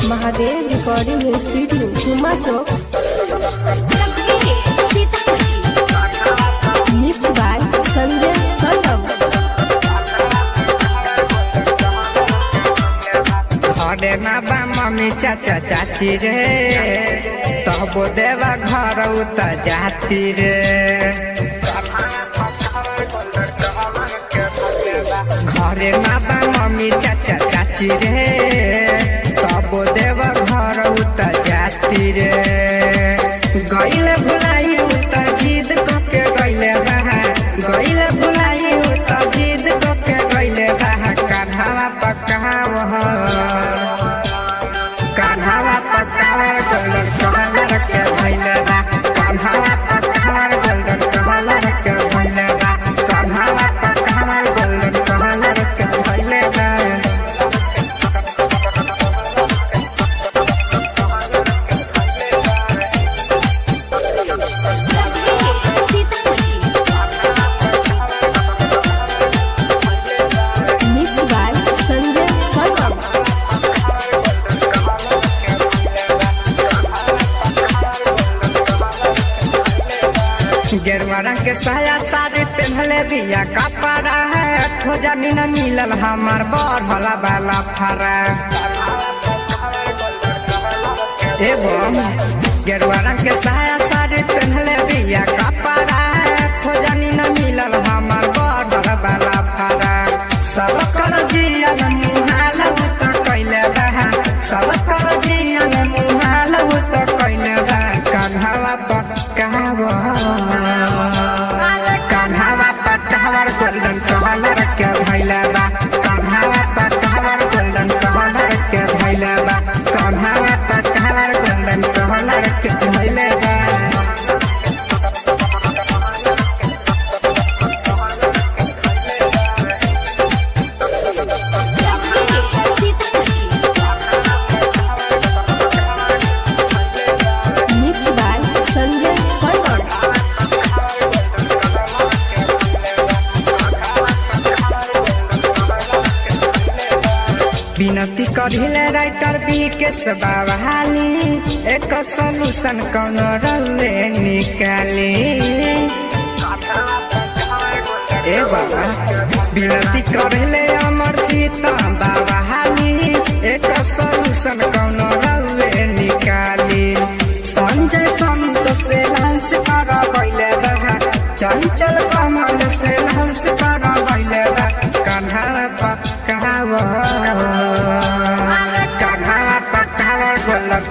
Mahadev recording studio जुम्मा चौक। Mix by Sanjay संगम। घरे ना बा मम्मी चाचा चाची रे, तब देवा घर उत जाती रे। घरे ना बा मम्मी चाचा चाची रे, तब देवा घर उत जाती रे। गईले भुलाई उत जिद कके गईले बहा, गईले भुलाई उत जिद कके गईले बहा। कान्हावा पकाव कान्हावा पकावर गोल्डन कलर के भइले बा। कान्हावा पकावर गोल्डन कलर के भइले बा। कान्हावा पकावर गोल्डन कलर के भइले बा। मिक्स बाय संजय संगम। गेरुआ रंग के साया साड़ी पहनले दिया कपड़ा है। खोजनी न मिलल हमार बढ़ला वाला फरा। एवं गेरुआ रंग के साया साड़ी पहनले दिया कपड़ा है। खोजनी न मिलल हमार बढ़ला वाला फरा। सब कर जियन मुहाल त कैले बा, सब कर जियन मुहाल त कैले बा। कान्हावा पकावा कान्हावा पकावर गोल्डन कलर के भइले बा। कान्हावा पकावर गोल्डन कलर के भइले बा। कान्हावा पकावर गोल्डन कलर के भइले बा। मिक्स बाय संजय संगम। विनती करिले राइटर बीकेश बाबहाली, एक सॉल्यूशन कौन रले निकाली। ए बाबा विनती करिले अमरजीत बाबहाली, एक सॉल्यूशन कौन रले निकाली। संजय संत से लांस कर गइले बा, चंचल कमल से लांस कर गइले बा। कान्हा पकावा कान्हा पकावा गोल्डन